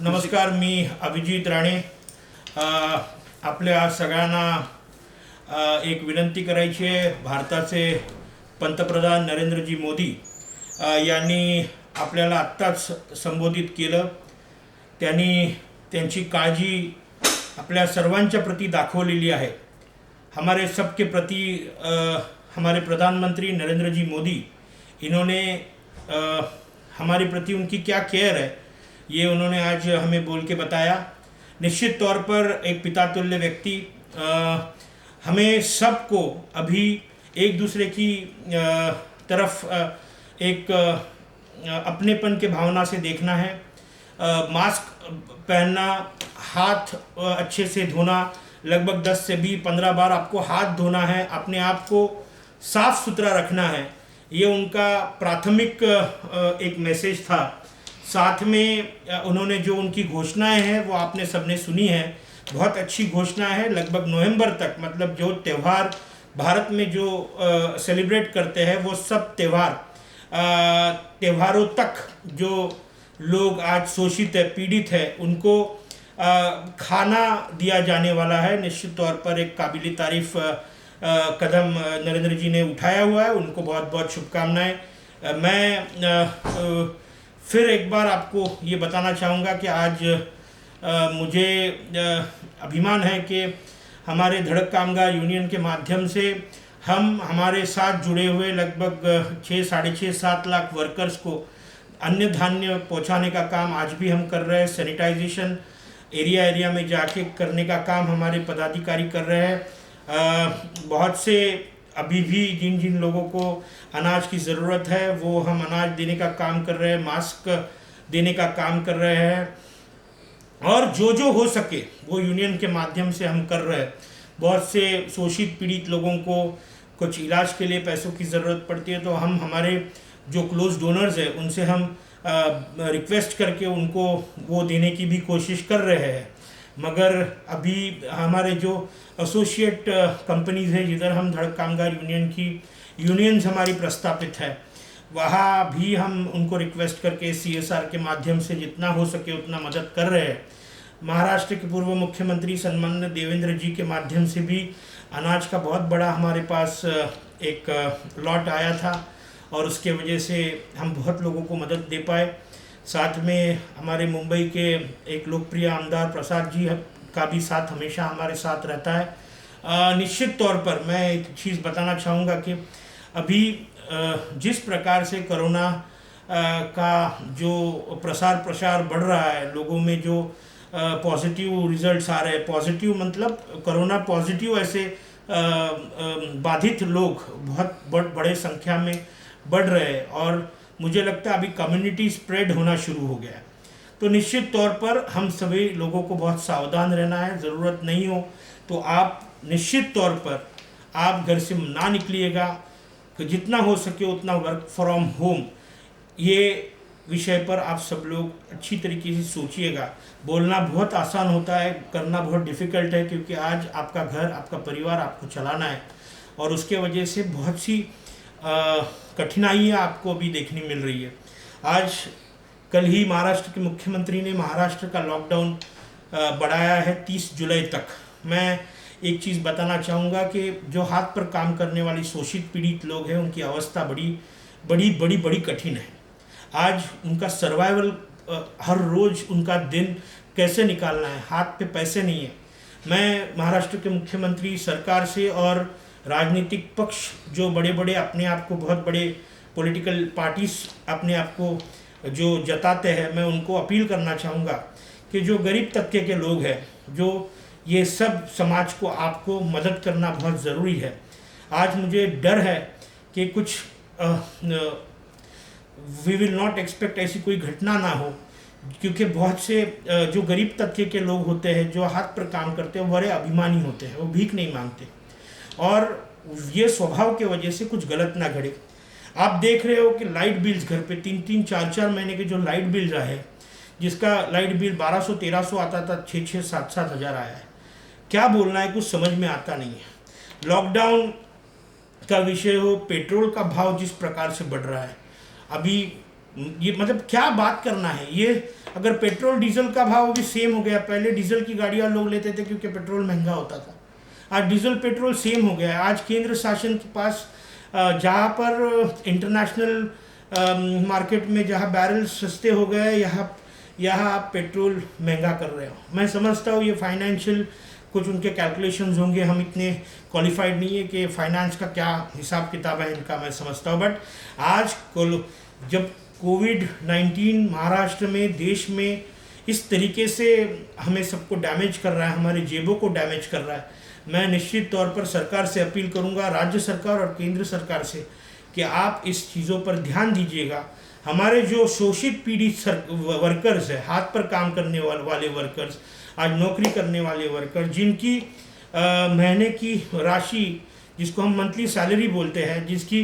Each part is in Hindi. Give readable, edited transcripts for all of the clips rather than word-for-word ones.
नमस्कार, मी अभिजित राणे. आपल्या सगळ्यांना एक विनंती करायची आहे. भारताचे पंतप्रधान नरेंद्रजी मोदी यांनी आपल्याला आत्ताच संबोधित केलं. त्यांनी त्यांची काळजी आपल्या सर्वांच्या प्रती दाखवलेली आहे. हमारे सबके प्रति हमारे प्रधानमंत्री नरेंद्र जी मोदी, इन्होंने हमारे प्रति उनकी क्या केयर है ये उन्होंने आज हमें बोल के बताया. निश्चित तौर पर एक पितातुल्य व्यक्ति, हमें सबको अभी एक दूसरे की तरफ एक अपनेपन के भावना से देखना है. मास्क पहनना, हाथ अच्छे से धोना, लगभग 10 से 15 बार आपको हाथ धोना है, अपने आप को साफ सुथरा रखना है. ये उनका प्राथमिक एक मैसेज था. साथ में उन्होंने जो उनकी घोषणाएं हैं वो आपने सबने सुनी है. बहुत अच्छी घोषणा है. लगभग नवंबर तक, मतलब जो त्यौहार भारत में जो सेलिब्रेट करते हैं वो सब त्योहारों तक जो लोग आज शोषित है, पीड़ित है, उनको खाना दिया जाने वाला है. निश्चित तौर पर एक काबिल तारीफ कदम नरेंद्र जी ने उठाया हुआ है. उनको बहुत बहुत शुभकामनाएं. मैं फिर एक बार आपको ये बताना चाहूँगा कि आज मुझे अभिमान है कि हमारे धड़क कामगार यूनियन के माध्यम से हम हमारे साथ जुड़े हुए लगभग 6-7.5 लाख वर्कर्स को अन्न धान्य पहुंचाने का काम आज भी हम कर रहे हैं. सैनिटाइजेशन एरिया में जाके करने का काम हमारे पदाधिकारी कर रहे हैं. बहुत से अभी भी जिन लोगों को अनाज की ज़रूरत है वो हम अनाज देने का काम कर रहे हैं, मास्क देने का काम कर रहे हैं, और जो हो सके वो यूनियन के माध्यम से हम कर रहे हैं. बहुत से शोषित पीड़ित लोगों को कुछ इलाज के लिए पैसों की ज़रूरत पड़ती है तो हम हमारे जो क्लोज डोनर्स हैं उनसे हम रिक्वेस्ट करके उनको वो देने की भी कोशिश कर रहे हैं. मगर अभी हमारे जो एसोसिएट कंपनीज़ हैं जिधर हम धड़क कामगार यूनियन की यूनियंस हमारी प्रस्तापित है, वहाँ भी हम उनको रिक्वेस्ट करके CSR के माध्यम से जितना हो सके उतना मदद कर रहे हैं. महाराष्ट्र के पूर्व मुख्यमंत्री सन्माननीय देवेंद्र जी के माध्यम से भी अनाज का बहुत बड़ा हमारे पास एक लॉट आया था और उसके वजह से हम बहुत लोगों को मदद दे पाए. साथ में हमारे मुंबई के एक लोकप्रिय आमदार प्रसाद जी का भी साथ हमेशा हमारे साथ रहता है. निश्चित तौर पर मैं एक चीज़ बताना चाहूँगा कि अभी जिस प्रकार से कोरोना का जो प्रसार बढ़ रहा है, लोगों में जो पॉजिटिव रिजल्ट्स आ रहे हैं, पॉजिटिव मतलब कोरोना पॉजिटिव ऐसे बाधित लोग बहुत बड़े संख्या में बढ़ रहे हैं और मुझे लगता है अभी कम्युनिटी स्प्रेड होना शुरू हो गया है. तो निश्चित तौर पर हम सभी लोगों को बहुत सावधान रहना है. ज़रूरत नहीं हो तो आप निश्चित तौर पर आप घर से ना निकलिएगा. कि जितना हो सके उतना वर्क फ्रॉम होम, ये विषय पर आप सब लोग अच्छी तरीके से सोचिएगा. बोलना बहुत आसान होता है, करना बहुत डिफ़िकल्ट है, क्योंकि आज आपका घर, आपका परिवार आपको चलाना है और उसके वजह से बहुत सी कठिनाइयाँ आपको अभी देखने मिल रही है. आज कल ही महाराष्ट्र के मुख्यमंत्री ने महाराष्ट्र का लॉकडाउन बढ़ाया है 30 जुलाई तक. मैं एक चीज़ बताना चाहूँगा कि जो हाथ पर काम करने वाली शोषित पीड़ित लोग हैं उनकी अवस्था बड़ी कठिन है. आज उनका सर्वाइवल, हर रोज़ उनका दिन कैसे निकालना है, हाथ पे पैसे नहीं है. मैं महाराष्ट्र के मुख्यमंत्री सरकार से और राजनीतिक पक्ष जो बड़े अपने आप को बहुत बड़े पॉलिटिकल पार्टीज अपने आप को जो जताते हैं, मैं उनको अपील करना चाहूँगा कि जो गरीब तबके के लोग हैं, जो ये सब समाज को आपको मदद करना बहुत ज़रूरी है. आज मुझे डर है कि कुछ वी विल नॉट एक्सपेक्ट ऐसी कोई घटना ना हो, क्योंकि बहुत से जो गरीब तबके के लोग होते हैं, जो हाथ पर काम करते हैं, वो बड़े अभिमानी होते हैं, वो भीख नहीं मांगते और ये स्वभाव के वजह से कुछ गलत ना घड़े. आप देख रहे हो कि लाइट बिल्स घर पे 3-3, 4-4 महीने के जो लाइट बिल्स आए, जिसका लाइट बिल 1200-1300 आता था, 6-6, 7-7 हज़ार आया है. क्या बोलना है कुछ समझ में आता नहीं है. लॉकडाउन का विषय हो, पेट्रोल का भाव जिस प्रकार से बढ़ रहा है, अभी ये मतलब क्या बात करना है ये। अगर पेट्रोल डीजल का भाव भी सेम हो गया, पहले डीजल की गाड़ियाँ लोग लेते थे क्योंकि पेट्रोल महंगा होता था, आज डीजल पेट्रोल सेम हो गया है। आज केंद्र शासन के पास जहाँ पर इंटरनेशनल मार्केट में जहाँ बैरल सस्ते हो गए, यहाँ आप पेट्रोल महंगा कर रहे हो। मैं समझता हूँ ये फाइनेंशियल कुछ उनके कैलकुलेशंस होंगे, हम इतने क्वालिफाइड नहीं है कि फाइनेंस का क्या हिसाब किताब है इनका, मैं समझता हूँ। बट आज जब कोविड-19 महाराष्ट्र में, देश में इस तरीके से हमें सबको डैमेज कर रहा है, हमारे जेबों को डैमेज कर रहा है, मैं निश्चित तौर पर सरकार से अपील करूंगा, राज्य सरकार और केंद्र सरकार से, कि आप इस चीज़ों पर ध्यान दीजिएगा। हमारे जो शोषित पीड़ित वर्कर्स है, हाथ पर काम करने वाले वर्कर्स, आज नौकरी करने वाले वर्कर, जिनकी महीने की राशि, जिसको हम मंथली सैलरी बोलते हैं, जिसकी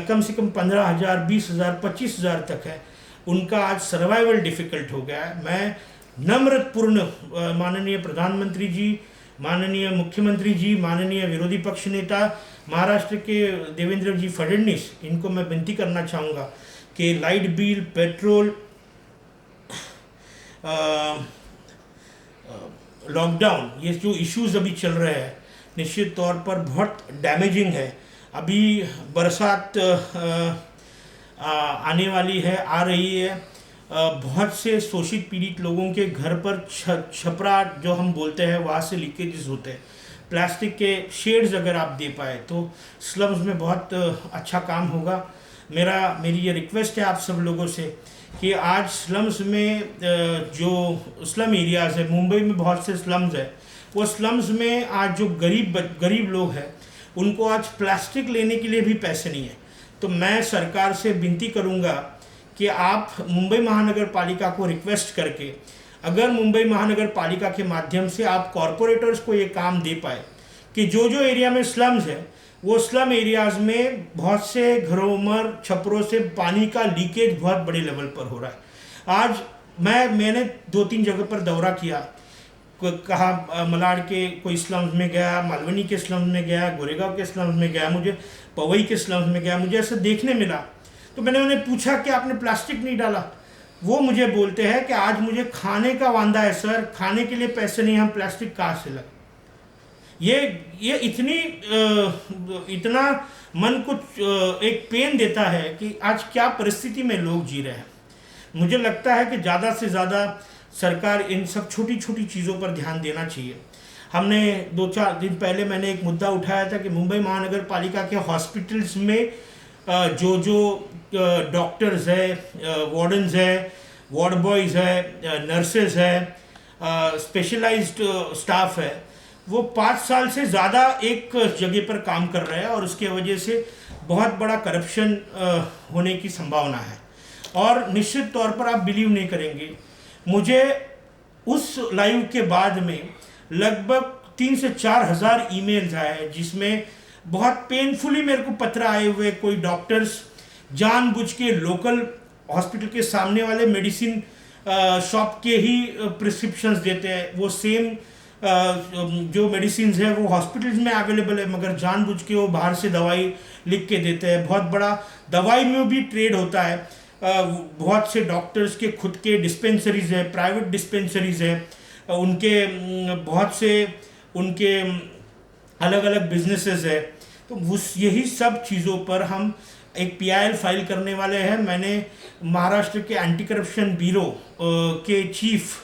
कम से कम 15,000, 20,000, 25,000 तक है, उनका आज सर्वाइवल डिफ़िकल्ट हो गया है। मैं नम्रपूर्ण माननीय प्रधानमंत्री जी, माननीय मुख्यमंत्री जी, माननीय विरोधी पक्ष नेता महाराष्ट्र के देवेंद्र जी फडणवीस, इनको मैं विनती करना चाहूँगा कि लाइट बिल, पेट्रोल, लॉकडाउन, ये जो इश्यूज़ अभी चल रहे हैं निश्चित तौर पर बहुत डैमेजिंग है। अभी बरसात आने वाली है, आ रही है, बहुत से शोषित पीड़ित लोगों के घर पर छपरा जो हम बोलते हैं वहाँ से लीकेजेस होते हैं। प्लास्टिक के शेड्स अगर आप दे पाए तो स्लम्स में बहुत अच्छा काम होगा। मेरी ये रिक्वेस्ट है आप सब लोगों से कि आज स्लम्स में जो स्लम एरियाज़ है, मुंबई में बहुत से स्लम्स है, वो स्लम्स में आज जो गरीब लोग हैं उनको आज प्लास्टिक लेने के लिए भी पैसे नहीं है। तो मैं सरकार से विनती करूंगा कि आप मुंबई महानगर पालिका को रिक्वेस्ट करके, अगर मुंबई महानगर पालिका के माध्यम से आप कॉरपोरेटर्स को ये काम दे पाए कि जो एरिया में स्लम्स है, वो स्लम एरियाज़ में बहुत से घरों में छपरों से पानी का लीकेज बहुत बड़े लेवल पर हो रहा है। आज मैंने 2-3 जगह पर दौरा किया, कहा मलाड के कोई स्लम्स में गया, मालवनी के स्लम्स में गया, गोरेगांव के स्लम्स में गया, मुझे पवई के स्लम्स में गया, मुझे ऐसा देखने मिला। तो मैंने उन्हें पूछा कि आपने प्लास्टिक नहीं डाला? वो मुझे बोलते हैं कि आज मुझे खाने का वांदा है सर, खाने के लिए पैसे नहीं, हम प्लास्टिक कहाँ से लाएं? ये इतना मन को एक पेन देता है कि आज क्या परिस्थिति में लोग जी रहे हैं। मुझे लगता है कि ज़्यादा से ज़्यादा सरकार इन सब छोटी छोटी चीज़ों पर ध्यान देना चाहिए। हमने 2-4 दिन पहले मैंने एक मुद्दा उठाया था कि मुंबई महानगर पालिका के हॉस्पिटल्स में जो डॉक्टर्स है, वार्डन्स है, वार्ड बॉयज़ है, नर्सेज है, स्पेशलाइज्ड स्टाफ है, वो 5 साल से ज़्यादा एक जगह पर काम कर रहे हैं और उसके वजह से बहुत बड़ा करप्शन होने की संभावना है। और निश्चित तौर पर आप बिलीव नहीं करेंगे, मुझे उस लाइव के बाद में लगभग 3 से 4 हज़ार ईमेल्स आए, जिसमें बहुत पेनफुली मेरे को पत्र आए हुए। कोई डॉक्टर्स जानबूझ के लोकल हॉस्पिटल के सामने वाले मेडिसिन शॉप के ही प्रिस्क्रिप्शंस देते हैं। वो सेम जो मेडिसिन है वो हॉस्पिटल्स में अवेलेबल है, मगर जानबूझ के वो बाहर से दवाई लिख के देते हैं। बहुत बड़ा दवाई में भी ट्रेड होता है। बहुत से डॉक्टर्स के खुद के डिस्पेंसरीज है, प्राइवेट डिस्पेंसरीज है, उनके बहुत से उनके अलग अलग बिजनेसेस है। तो उस यही सब चीज़ों पर हम एक PIL फाइल करने वाले हैं। मैंने महाराष्ट्र के एंटी करप्शन ब्यूरो के चीफ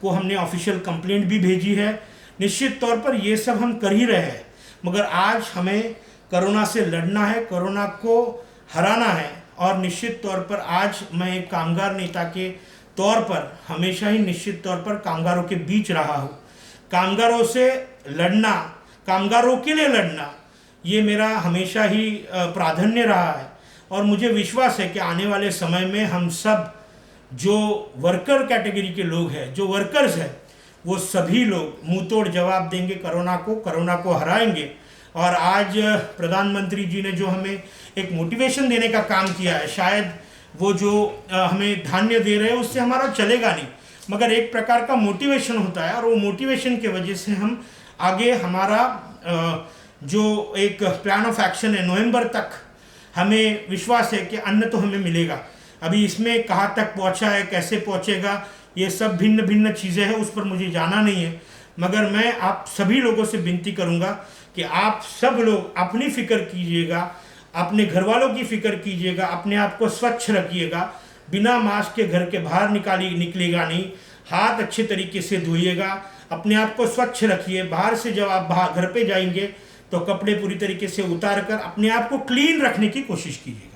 को हमने ऑफिशियल कंप्लेंट भी भेजी है। निश्चित तौर पर ये सब हम कर ही रहे हैं, मगर आज हमें कोरोना से लड़ना है, कोरोना को हराना है। और निश्चित तौर पर आज मैं एक कामगार नेता के तौर पर हमेशा ही निश्चित तौर पर कामगारों के बीच रहा हूँ। कामगारों से लड़ना, कामगारों के लिए लड़ना, ये मेरा हमेशा ही प्राधान्य रहा है। और मुझे विश्वास है कि आने वाले समय में हम सब जो वर्कर कैटेगरी के लोग हैं, जो वर्कर्स हैं, वो सभी लोग मुंह तोड़ जवाब देंगे, कोरोना को हराएंगे। और आज प्रधानमंत्री जी ने जो हमें एक मोटिवेशन देने का काम किया है, शायद वो जो हमें धान्य दे रहे हैं उससे हमारा चलेगा नहीं, मगर एक प्रकार का मोटिवेशन होता है। और वो मोटिवेशन के वजह से हम आगे, हमारा जो एक प्लान ऑफ एक्शन है, नवंबर तक हमें विश्वास है कि अन्न तो हमें मिलेगा। अभी इसमें कहाँ तक पहुँचा है, कैसे पहुँचेगा, ये सब भिन्न भिन्न चीज़ें हैं, उस पर मुझे जाना नहीं है। मगर मैं आप सभी लोगों से विनती करूँगा कि आप सब लोग अपनी फ़िक्र कीजिएगा, अपने घर वालों की फ़िक्र कीजिएगा, अपने आप को स्वच्छ रखिएगा, बिना मास्क के घर के बाहर निकलेगा नहीं, हाथ अच्छे तरीके से धोइएगा, अपने आप को स्वच्छ रखिए। बाहर से जब आप घर पे जाएंगे तो कपड़े पूरी तरीके से उतार कर अपने आप को क्लीन रखने की कोशिश कीजिए।